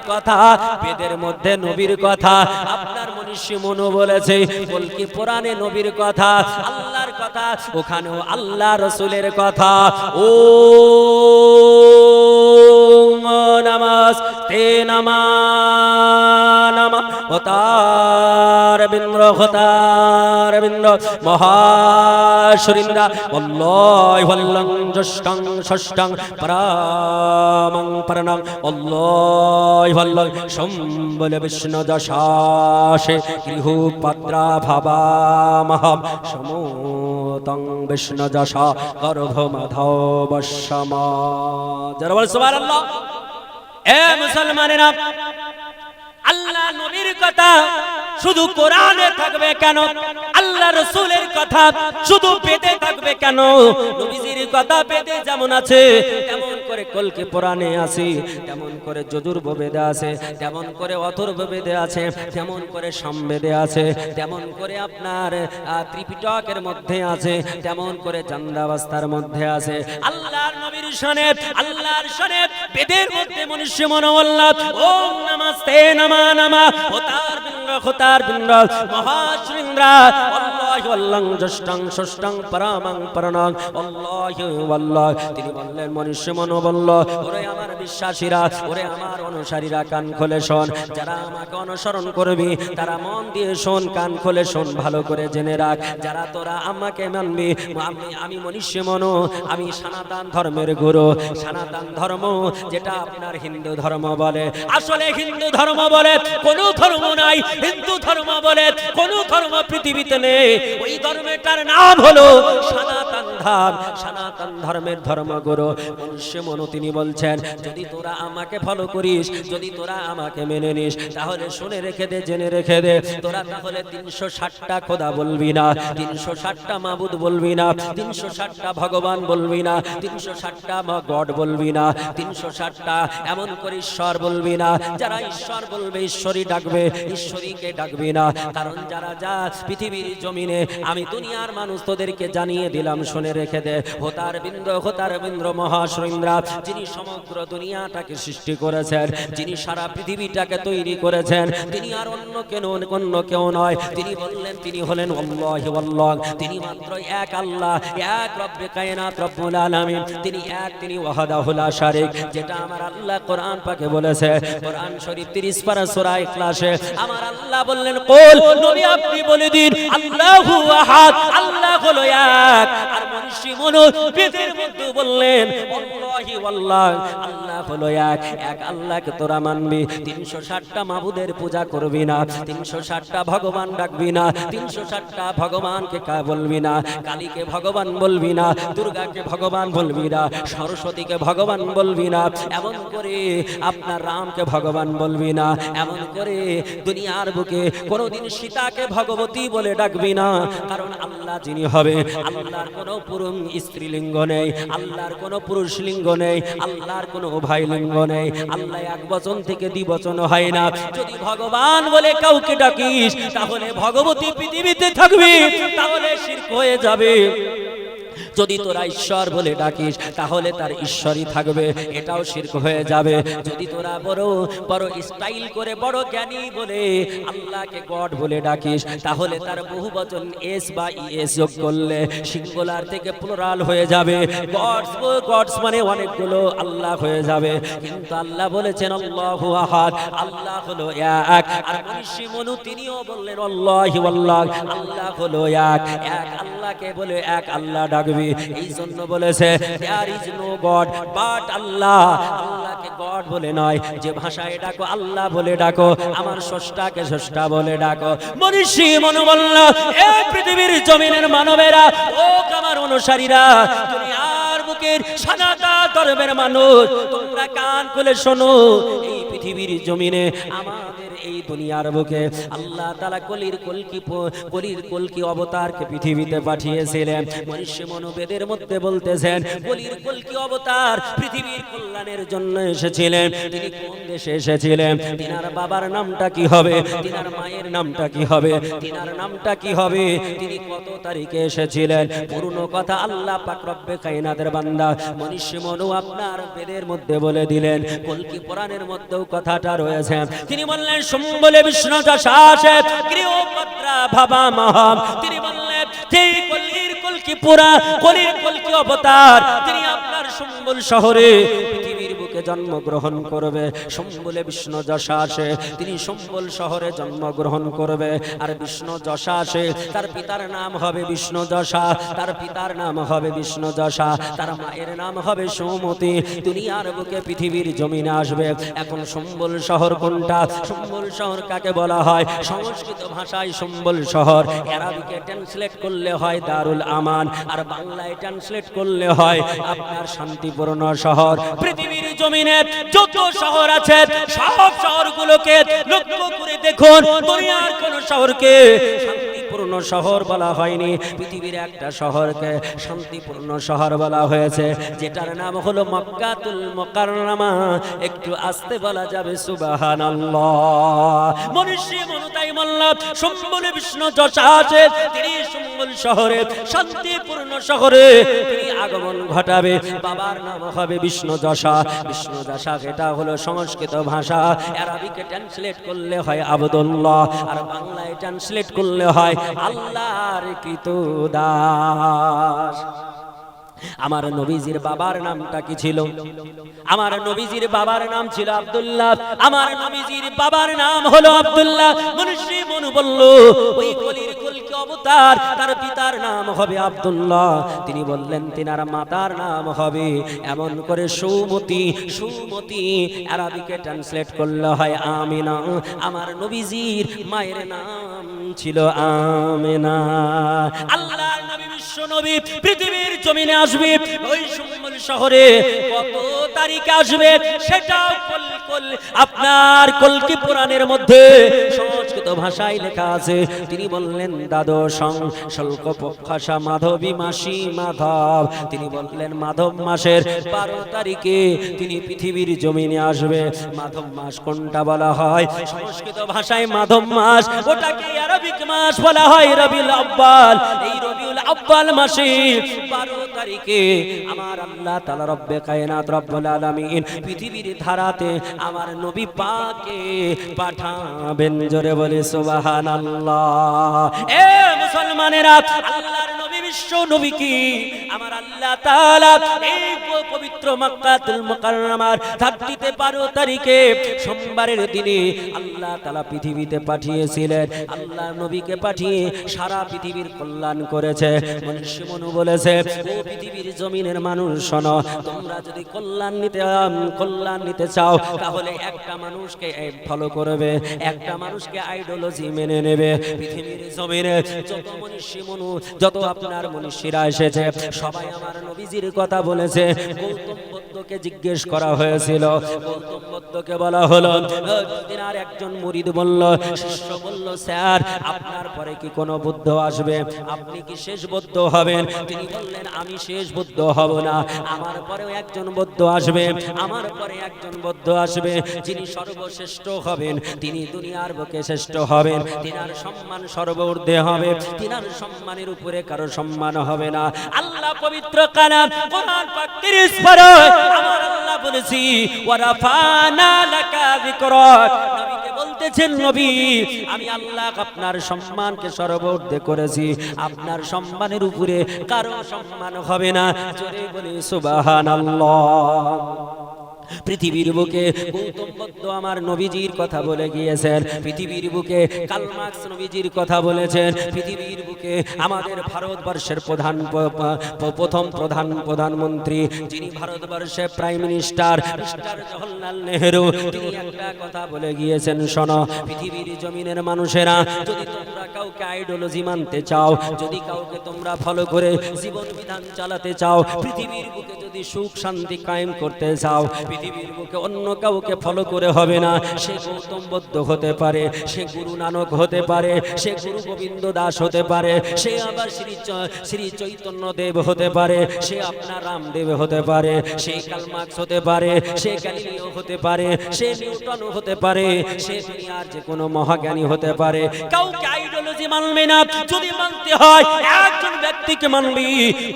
কথা, বেদের মধ্যে নবীর কথা, আপনার মনীষী মনু বলেছে কলকি পুরাণে নবীর কথা, আল্লাহর কথা, ওখানেও আল্লাহ রাসূলের কথা। ও নমস্তে নমঃ হতার বিন্দ্র মহাশরীন্দ্র অল্লাহ ওয়াল্লাং জষ্টং ষষ্ঠং পরামং পরণং অল্লাহ ওয়াল্লাহ সম্বল বিষ্ণু দশাসে গৃহু পদ্রা ভাবামহম সমতং বিষ্ণু যশা গর্ভ মাধব সমা। যারা বল সুবহানাল্লাহ। এ মুসলমানেরা, আল্লাহ নবীর কথা শুধু কোরআনে থাকবে কেন? আল্লাহ রাসূলের কথা শুধু বেদে থাকবে কেন? নবীজির কথা বেদে যেমন আছে তেমন করে কলকি পুরাণে আছে, তেমন করে যজুর্বেদে আছে, তেমন করে অথর্ববেদে আছে, তেমন করে সামবেদে আছে, তেমন করে আপনার ত্রিপিটকের মধ্যে আছে, তেমন করে চান্দাবস্থার মধ্যে আছে। আল্লাহর নবীর শানে, আল্লাহর শানে বেদের মধ্যে মনুষ্য মনোবল্লা ওম নমস্তে নমঃ হতার বিন্দ্র মহাশৃঙ্দ্র আল্লাহু আল্লাহ জষ্টং ষষ্ঠং পরামং পরণং আল্লাহু আল্লাহ। তিনি বললেন মনুষ্য মনোবল্ল, ওরে আমার বিশ্বাসীরা, ওরে আমার অনুসারীরা, কান খুলে শোন। যারা আমাকে অনুসরণ করবি তারা মন দিয়ে শোন, কান খুলে শোন, ভালো করে জেনে রাখ। যারা তোরা আমাকে মানবি, আমি মনুষ্য মনো, আমি সনাতন ধর্মের গুরু। সনাতন ধর্ম যেটা আপনার হিন্দু ধর্ম বলে, আসলে হিন্দু ধর্ম বলে কোনো ধর্ম নাই, হিন্দু ধর্ম বলে কোনো ধর্ম পৃথিবীতে নেই। ওই ধর্মটার নাম হলো সনাতন ধর্ম। সনাতন ধর্মের ধর্মগুরু মনুষ্য মনু তিনি বলছেন, যদি তোরা আমাকে ফলো করিস, যদি তোরা আমাকে মেনে নিস, তাহলে শুনে রেখে দে, জেনে রেখে দে, তোরা তাহলে 360টা খোদা বলবি না, 360টা মাবুদ বলবি না, 360টা ভগবান বলবি না, 360টা গড বলবি না, 360টা এমন করে ঈশ্বর বলবি না। যারা ঈশ্বর বলবে ঈশ্বরই ডাকবে, ঈশ্বরীকে ডাকবি না। কারণ যারা যা পৃথিবীর জমিনে, আমি দুনিয়ার মানুষ তোদেরকে জানিয়ে দিলাম, শুনে রেখে দে। হতার বিন্দ্র মহাশৃঙ্দ্র, যিনি সমগ্র দুনিয়াটাকে সৃষ্টি করেছেন, যিনি সারা পৃথিবীটাকে তৈরি করেছেন, তিনি আর অন্য কেউ নয়। তিনি বললেন তিনি হলেন আল্লাহু আল্লাহ, তিনি মাত্র এক আল্লাহ, এক রব্বে কায়নাত রব্বুল আলামিন। তিনি এক, তিনি ওয়াহদাহু লা শারীক, যেটা আমার আল্লাহ কোরআন পাকে বলেছে। কোরআন শরীফ 30 পারা সূরা ইখলাসে আমার আল্লাহ বললেন, কুল, নবী আপনি বলে দিন আল্লাহু আহাদ, আল্লাহ হলো এক। আর মনুষ্য মনু বেদের মধ্যে বললেন আল্লাহু আল্লাহ, আল্লাহ হলো এক। এক আল্লাহকে তোরা মানবি, 360টা মাবুদের পূজা করবি না, 360টা ভগবান ডাকবি না, 360টা ভগবানকে বলবি না, কালীকে ভগবান বলবি না, দুর্গাকে ভগবান বলবি না, সরস্বতীকে ভগবান বলবি না, এমন করে আপনার রামকে ভগবান বলবি না, এমন করে দুনিয়ার বুকে কোনোদিন সীতাকে ভগবতী বলে ডাকবি না। কারণ আল্লাহ যিনি হবে, আল্লাহর কোনো পুরুষ স্ত্রীলিঙ্গ নেই, আল্লাহর কোনো পুরুষ লিঙ্গ নেই, আল্লাহর কোনো উভয় লিঙ্গ নেই। আল্লাহ এক বচন থেকে দ্বিবচন হয় না। যদি ভগবান বলে কাউকে ডাকিস তাহলে ভগবতী পৃথিবীতে থাকবি, তাহলে শিরক হয়ে যাবে। যদি তোরা ঈশ্বর বলে ডাকিস তাহলে তার ঈশ্বরই থাকবে, এটাও শিরক হয়ে যাবে। যদি তোরা বড় বড় স্টাইল করে বড় জ্ঞানী বলে আল্লাহকে গড বলে ডাকিস তাহলে তার বহু বচন এস বা ইএস যোগ করলে সিঙ্গুলার থেকে প্লুরাল হয়ে যাবে। গডস মানে অনেকগুলো আল্লাহ হয়ে যাবে। কিন্তু আল্লাহ বলেছেন আল্লাহু আহাদ, আল্লাহ হলো এক। আর মনুষ্য মনু তিনিও বললেন আল্লাহু আল্লাহ, আল্লাহ হলো এক। এক আল্লাহকে বলে এক আল্লাহ ডাকবে। এই জন্য বলেছে there is no God but Allah, আল্লাহকে গড বলে নয়, যে ভাষায় ডাকো আল্লাহ বলে ডাকো, আমার স্রষ্টাকে স্রষ্টা বলে ডাকো। মনীষী মনু বলল, এই পৃথিবীর জমিনের মানবেরা, ও আমার অনুসারীরা, দুনিয়ার বুকের সনাতন ধর্মের মানুষ, তোমরা কান খুলে শোনো। এই পৃথিবীর জমিনে আমাদের এই দুনিয়ার বুকে আল্লাহ তাআলা কলির কলকি অবতারকে পৃথিবীতে পাঠিয়েছিলেন। মনীষী মনোবেদের মধ্যে বলতেছেন কলির কলকি অবতার পৃথিবীর কল্যাণের জন্য এসেছিলেন। তিনি কোন দেশে এসেছিলেন, তিনার বাবার নামটা কি হবে, তিনার মায়ের নামটা কি হবে, তিনার নামটা কি হবে, তিনি কত তারিখে এসেছিলেন, পুরনো কথা আল্লাহ পাক রব্বে কায়নাতের বান্দা মনীষী মনু আপনার বেদের মধ্যে বলে দিলেন। কলকি পুরাণের মধ্যেও কথাটা রয়েছে। তিনি বললেন সম্বলে বিষ্ণু যশাসে ক্লিওপাত্রা ভাবা মহাম। তিনি বললেন যেই কলির কলকি কলির কলকি অবতার তিনি আপনার সম্বল শহরে পৃথিবীর বুকে জন্মগ্রহণ করবে। সম্বলে বিষ্ণু যশাসে তিনি সম্বল শহরে জন্মগ্রহণ করবে। আর বিষ্ণু যশাসে তার পিতার নাম হবে বিষ্ণু যশা, তার পিতার নাম হবে বিষ্ণু যশা, তার মায়ের নাম হবে সৌমতি। দুনিয়ার বুকে পৃথিবীর জমিনে আসবে। এখন সম্বল শহর কোনটা? সম্বল শহর কাকে বলা হয়? সংস্কৃত ভাষায় সম্বল শহর, আরবিকে ট্রান্সলেট করলে হয় দারুল আমান, আর বাংলায় ট্রান্সলেট করলে হয় আপনার শান্তিপূর্ণ শহর। পৃথিবীর জমিনে যত শহর আছে সব শহরগুলোকে লক্ষ্য করে দেখুন, দুনিয়ার কোন শহরকে শান্তিপূর্ণ শহর বলা হয়নি। পৃথিবীর একটা শহরকে শান্তিপূর্ণ শহর বলা হয়েছে, যেটার নাম হলো মক্কাতুল মুকাররমা। একটু আস্তে বলা যাবে সুবহানাল্লাহ। মনীষী মনুতাই মোল্লা সম্বলে বিষ্ণু যশাসে তিনি সম্বল শহরে শান্তিপূর্ণ শহরে তিনি আগমন ঘটাবে। বাবার নাম হবে বিষ্ণু যশা। বিষ্ণু যশা এটা হলো সংস্কৃত ভাষা, আরবিকে ট্রান্সলেট করলে হয় আব্দুল্লাহ, আর বাংলায় ট্রান্সলেট করলে হয় আল্লাহর কৃতদাস। আমার নবীজির বাবার নামটা কি ছিল? আমার নবীজির বাবার নাম ছিল আব্দুল্লাহ। আমার নবীজির বাবার নাম হলো আব্দুল্লাহ। মনীষী মনু বলল ওই কলির কলকি অবতার তার পিতার নাম হবে আব্দুল্লাহ। তিনি বললেন তিনার মাতার নাম হবে এমন করে সৌমতি। সৌমতি আরবিকে ট্রান্সলেট করলে হয় আমিনা। আমার নবীজির মায়ের নাম ছিল আমিনা। আল্লাহর নবী বিশ্ব নবী পৃথিবীর জমিনে আসবে। ওই সম্বল শহরে কত তারিখে আসবে সেটাও আপনার কলকি পুরাণের মধ্যে সংস্কৃত ভাষায় লেখা আছে। তিনি বললেন দ্বাদশং শুল্ক পক্ষাসা মাধবী মাসি মাধব। তিনি বললেন মাধব মাসের 12 তারিখে তিনি পৃথিবীর জমিনে আসবে। মাধব মাস কোনটা বলা হয়? সংস্কৃত ভাষায় মাধব মাস, ওটাকে আরবিক মাস বলা হয় রবিউল আউয়াল। এই রবিউল আউয়াল মাসে 12 তারিখে আমার আল্লাহ তাআলা রব্বে কায়নাত রব্বুল আলামিন পৃথিবীর ধারাতে আমার নবী পাককে পাঠাবেন। জোরে বলে সুবহানাল্লাহ। এ মুসলমানেরা, আল্লাহর নবী বিশ্ব নবী কি আমার আল্লাহ তাআলা এই পবিত্র মক্কাতুল মুকাররমার 12 তারিখে সোমবারের দিনে আল্লাহ তাআলা পৃথিবীতে পাঠিয়েছিলেন। আল্লাহ নবীকে পাঠিয়ে সারা পৃথিবীর কল্যাণ করেছে। মনীষী মনু বলেছে ও পৃথিবীর জমিনের মানুষ শোনো, তোমরা যদি কল্যাণ নিতে চাও তাহলে একটা মানুষকে ফলো করবে, একটা মানুষকে আইডিওলজি মেনে নেবে। পৃথিবীর জমিনে যত মনীষী মনু যত আপনার মনীষীরা এসেছে সবাই আমার নবীজির কথা বলেছে। গৌতম বুদ্ধকে জিজ্ঞেস করা হয়েছিল, গৌতম বুদ্ধকে বলা হলো, তিনার একজন মুরিদ বলল, শিষ্য বলল স্যার আপনার পরে কি কোনো বুদ্ধ আসবে? আপনি কি শেষ বুদ্ধ হবেন? তিনি বললেন আমি শেষ বুদ্ধ হব না, আমার পরেও একজন বুদ্ধ আসবে, আমার পরে একজন বুদ্ধ আসবে যিনি সর্বশ্রেষ্ঠ হবেন, তিনি দুনিয়ার বুকে শ্রেষ্ঠ হবেন, তিনার সম্মান সর্বঊর্ধ্বে হবে, তিনার সম্মানের উপরে কারো সম্মান হবে না। আল্লাহ পবিত্র কালাম কোরআন পাক 30 পারা আমার আল্লাহ বলেছি ওয়া রাফানা লাকা যিকরাক। নবীকে বলতেছেন নবী আমি আল্লাহ আপনার সম্মানকে সর্বঊর্ধ্বে করেছি, আপনার সম্মানের উপরে কারো সম্মান হবে না। জোরে বলি সুবহানাল্লাহ। পৃথিবীর বুকে গৌতম বুদ্ধ আমার নবীজির কথা বলে গিয়েছেন, পৃথিবীর বুকে কার্ল মার্কস নবীজির কথা বলেছেন, পৃথিবীর বুকে আমাদের ভারতবর্ষের প্রথম প্রধানমন্ত্রী যিনি ভারতবর্ষের prime minister mister Jawaharlal Nehru তিনি একটা কথা বলে গিয়েছেন, শোনো পৃথিবীর জমিনের মানুষেরা যদি তোমরা কাউকে আইডিওলজি মানতে চাও, যদি কাউকে তোমরা ফলো করে জীবন বিধান চালাতে চাও, পৃথিবীর বুকে যদি সুখ শান্তি কায়েম করতে চাও, পৃথিবীর বুকে অন্য কাউকে ফলো করে হবে না। সে গৌতম বুদ্ধ হতে পারে, সে গুরু নানক হতে পারে, সে গুরু গোবিন্দ দাস হতে পারে, সে আবার শ্রী চৈতন্য দেব হতে পারে, সে আপনার রামদেব হতে পারে, সে কালমার্কস হতে পারে, সে গ্যালিলিও হতে পারে, সে নিউটন হতে পারে, সে দুনিয়ার যে কোনো মহাজ্ঞানী হতে পারে। কাউকে আইডিওলজি মানবে না। যদি মানতে হয় একজন ব্যক্তিকে মানবি,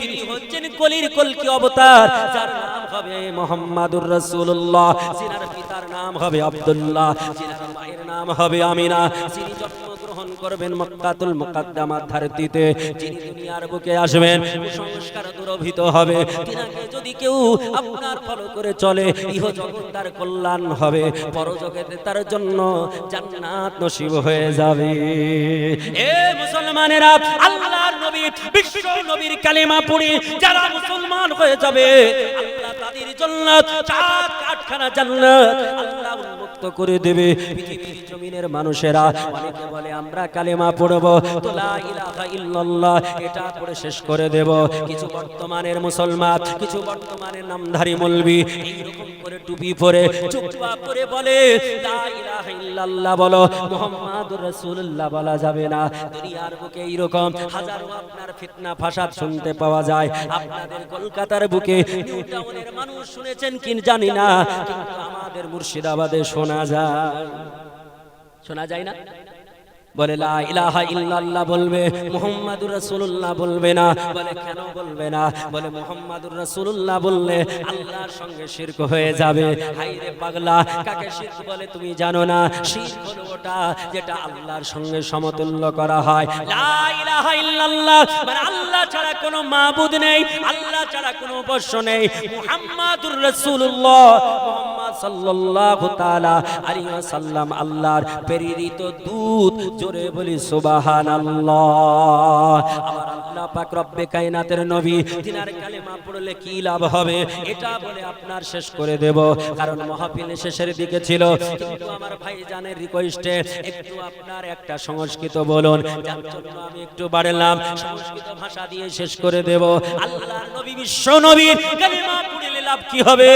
তিনি হচ্ছেন কলির কলকি অবতার, যার নাম হবে মুহাম্মাদুর রাসূলুল্লাহ, যিনার পিতার নাম হবে আব্দুল্লাহ, যিনার মায়ের নাম হবে আমিনা, যিনি জন্মগ্রহণ করবেন মক্কাতুল মুকাদ্দামার ধরতিতে, যিনি দুনিয়ার বুকে আসবেন, কুসংস্কার দূরীভূত হবে। তিনাকে যদি কেউ আপনার ফলো করে চলে, ইহ জগৎ তার কল্যাণ হবে, পরজগতে তার জন্য জান্নাত নসিব হয়ে যাবে। এ মুসলমানেরা, আল্লাহর নবী বিশ্ব নবীর কালেমা পড়ে যারা মুসলমান হয়ে যাবে, আল্লাহ তাদের জন্য চার আটখানা জান্নাত আল্লাহ উন্মুক্ত করে দেবে। পৃথিবীর জমিনের মানুষেরা অনেকে বলে আমরা কালেমা পড়ব, তো লা ইলাহা ইল্লাল্লাহ এটা পড়ে শেষ করে দেব। কিছু বর্তমানের মুসলমান, কিছু বর্তমানের নামধারী মৌলবি এইরকম করে টুপি পরে চুপা পরে বলে লা ইলাহা ইল্লাল্লাহ বলো, মুহাম্মাদুর রাসূলুল্লাহ বলা যাবে না। দুনিয়ার বুকে এইরকম হাজারো আপনার ফিতনা ফাসাদ শুনতে পাওয়া যায়। আপনাদের কলকাতার বুকে নিউ টাউনের মানুষ শুনেছেন কি জানি না, কিন্তু আমাদের মুর্শিদাবাদে শোনা যায়, শোনা যায় না? বলে লা ইলাহা ইল্লাল্লাহ বলবে, মুহাম্মাদুর রাসূলুল্লাহ বলবে না। বলে কেন বলবে না? বলে মুহাম্মাদুর রাসূলুল্লাহ বললে আল্লাহর সঙ্গে শিরক হয়ে যাবে। হায়রে পাগলা, কাকে শিরক বলে তুমি জানো না? শিরক হলো ওটা যেটা আল্লাহর সঙ্গে সমতুল্য করা হয়। লা ইলাহা ইল্লাল্লাহ মানে আল্লাহ ছাড়া কোনো মাবুদ নেই, আল্লাহ ছাড়া কোনো উপাস্য নেই। মুহাম্মাদুর রাসূলুল্লাহ, মুহাম্মদ সাল্লাল্লাহু তাআলা আলাইহি ওয়াসাল্লাম আল্লাহর প্রেরিত দূত। জোরে বলি সুবহানাল্লাহ। আমার আল্লাহ পাক রব্বে কায়নাতের নবী, তিনার কালেমা পড়লে কি লাভ হবে এটা বলে আপনার শেষ করে দেব, কারণ মাহফিলের শেষের দিকে ছিল। কিন্তু আমার ভাইজানের রিকোয়েস্টে একটু আপনার একটা সংস্কৃত বলুন, যার জন্য আমি একটু বাড়ালাম, সংস্কৃত ভাষা দিয়ে শেষ করে দেব। আল্লাহর নবী বিশ্ব নবীর কালেমা পড়লে লাভ কি হবে,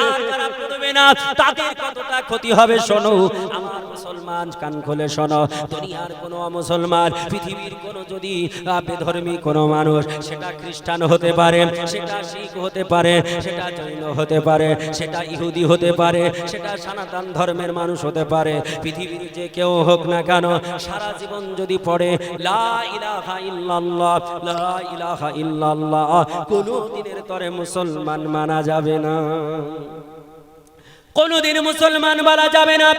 আর যারা পড়বে না তাদের কতটা ক্ষতি হবে শোনো। আমার মুসলমান কান খুলে শোনো, দুনিয়ার কোনো মুসলমান, পৃথিবীর কোনো যদি বেধর্মী কোনো মানুষ, সেটা খ্রিস্টান হতে পারে, সেটা শিখ হতে পারে, সেটা জৈন হতে পারে, সেটা ইহুদি হতে পারে, সেটা সনাতন ধর্মের মানুষ হতে পারে, পৃথিবীর যে কেউ হোক না কেন, সারা জীবন যদি পড়ে লা ইলাহা ইল্লাল্লাহ, লা ইলাহা ইল্লাল্লাহ, কোনো দিনের তরে মুসলমান মানা যাবে না, কোনদিন মুসলমান বলা যাবে না।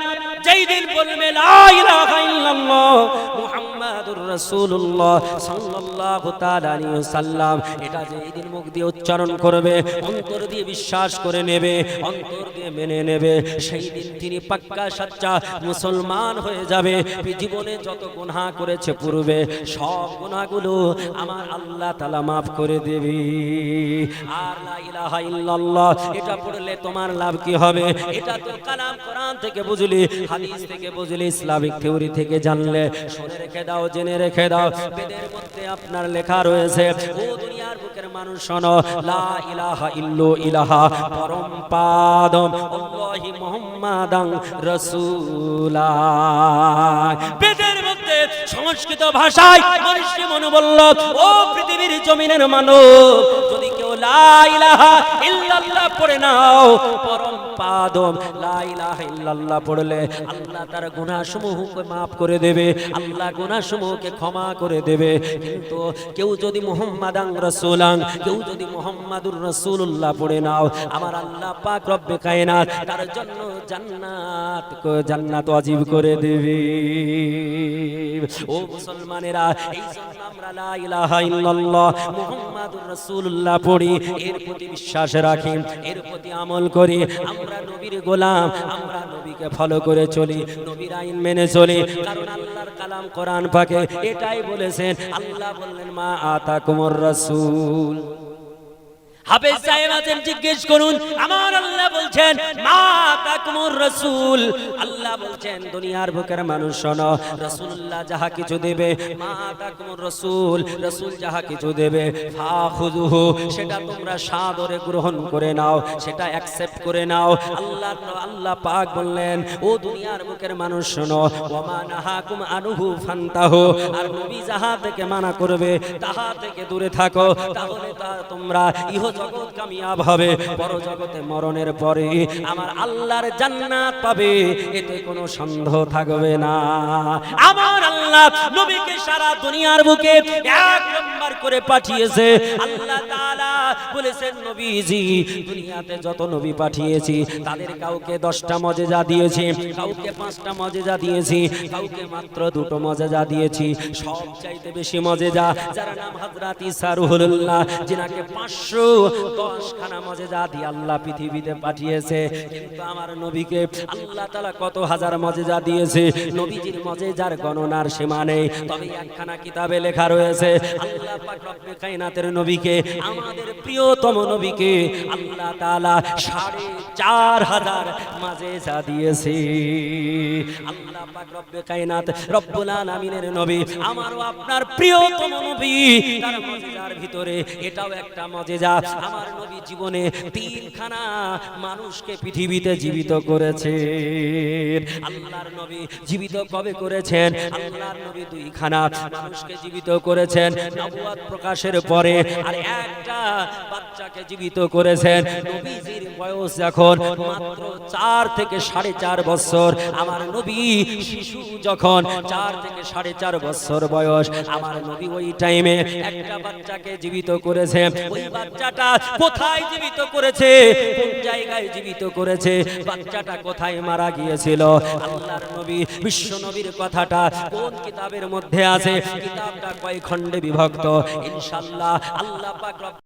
যেই দিন বলবে লা ইলাহা ইল্লাল্লাহ মুহাম্মাদুর রাসূলুল্লাহ সাল্লাল্লাহু তাআলা আলাইহি ওয়াসাল্লাম, এটা যেই দিন মুখ দিয়ে উচ্চারণ করবে, অন্তর দিয়ে বিশ্বাস করে নেবে, অন্তর দিয়ে মেনে নেবে, সেই দিন তিনি পাক্কা সচ্চা মুসলমান হয়ে যাবে। জীবনে যত গুনাহ করেছে পূর্বে, সব গুনাহগুলো আমার আল্লাহ তাআলা maaf করে দেবে। আর লা ইলাহা ইল্লাল্লাহ এটা পড়লে তোমার লাভ কি হবে? এটা তো কালাম কোরআন থেকে বুঝলি, হাদিস থেকে বুঝলি, ইসলামিক থিওরি থেকে জানলে। শুনে রেখে দাও, জেনে রেখে দাও, বেদের মধ্যে আপনার লেখা রয়েছে, ও দুনিয়ার বুকের মানুষ শোনো, লা ইলাহা ইল্লু ইলাহা পরম পাদম আল্লাহি মুহাম্মাদান রাসূলুল্লাহ। বেদের মধ্যে সংস্কৃত ভাষায় মনীষী মনু বলল, ও পৃথিবীর জমিনের মানব, যদি কেউ লা ইলাহা ইল্লাল্লাহ পড়ে নাও, পরম পাদম লা ইলাহা ইল্লাল্লাহ পড়লে আল্লাহ তার গুনাহসমূহকে maaf করে দেবে, আল্লাহ গুনাহসমূহকে ক্ষমা করে দেবে। কিন্তু কেউ যদি মুহাম্মাদান রাসূলান, কেউ যদি মুহাম্মাদুর রাসূলুল্লাহ পড়ে নাও, আমার আল্লাহ পাক রব্বে কায়নাত তার জন্য জান্নাত ওয়াজিব করে দেবে। ও মুসলমানেরা, এই জন্য আমরা লা ইলাহা ইল্লাল্লাহ মুহাম্মাদুর রাসূলুল্লাহ পড়ি, এর প্রতি বিশ্বাস রাখি, এর প্রতি আমল করি। আমরা নবীর গোলাম, আমরা নবীকে ফলো করে চলি, নবীর আইন মেনে চলি, কারণ আল্লাহর কালাম কোরআন পাকে এটাই বলেছেন। আল্লাহ বললেন মা আতাকুমুর রাসূল, হাফেজ সাহেব আছেন, জিজ্ঞেস করুন। আমার আল্লাহ বলছেন মা তাকুমুর রাসূল, আল্লাহ বলছেন দুনিয়ার বুকের মানুষ শোনো, রাসূলুল্লাহ যাহা কিছু দেবে, মা তাকুমুর রাসূল, রাসূল যাহা কিছু দেবে, ফাখুযুহু, সেটা তোমরা সাদরে গ্রহণ করে নাও, সেটা অ্যাকসেপ্ট করে নাও। আল্লাহ পাক বললেন ও দুনিয়ার বুকের মানুষ শোনো, ওয়া মা নাহাকুম আনহু ফান্তাহু, আর নবী যাহা থেকে মানা করবে তাহা থেকে দূরে থাকো, তাহলে তা তোমরা ইহ জগৎ কামিয়াব হবে, পরজগতে মরণের পরে আমার আল্লাহর জান্নাত পাবে, এতে কোনো সন্দেহ থাকবে না। আমার আল্লাহ নবীকে সারা দুনিয়ার বুকে এক নম্বর করে পাঠিয়েছে। আল্লাহ তাআলা বলেছেন নবীজি দুনিয়াতে যত নবী পাঠিয়েছি তাদের কাউকে 10টা মজেজা দিয়েছি, কাউকে 5টা মজেজা দিয়েছি, কাউকে মাত্র 2টো মজেজা দিয়েছি। সবচাইতে বেশি মজেজা যার নাম হযরত ঈসা রূহুল্লাহ, যিনাকে 510খানা মজেজা দিয়ে আল্লাহ পৃথিবীতে পাঠিয়েছে। কিন্তু আমার নবীকে আল্লাহ তাআলা কত হাজার মজেজা দিয়েছে, নবীজির মজেজার গণনার সীমা নেই। তবে একখানা কিতাবে লেখা রয়েছে আল্লাহ পাক রব্বে কায়নাতের নবীকে, আমাদের প্রিয়তম নবীকে আল্লাহ তাআলা 4500 মজেজা দিয়েছে। আল্লাহ পাক রব্বে কায়নাত রব্বুল আলামিনের নবী, আমারও আপনার প্রিয়তম নবী, তার মজেজার ভিতরে এটাও একটা মজেজা। আমার নবী জীবনে 3খানা মানুষকে পৃথিবীতে জীবিত করেছে। আল্লাহর নবী জীবিত কবে করেছেন? আল্লাহর নবী 2খানা মানুষকে জীবিত করেছেন নবুয়ত প্রকাশের পরে, আর একটা বাচ্চাকে জীবিত করেছেন নবীজির বয়স যখন মাত্র 4 থেকে 4.5 বছর। আমার নবী শিশু যখন 4 থেকে 4.5 বছর বয়স, আমার নবী ওই টাইমে একটা বাচ্চাকে জীবিত করেছে। ওই বাচ্চাটা কোথায় জীবিত করেছে, কোন জায়গায় জীবিত করেছে, বাচ্চাটা কোথায় মারা গিয়েছিল, আল্লাহর নবী বিশ্ব নবীর কথাটা কোন কিতাবের মধ্যে আছে, কিতাবটা কয় খণ্ডে বিভক্ত, ইনশাআল্লাহ আল্লাহ পাক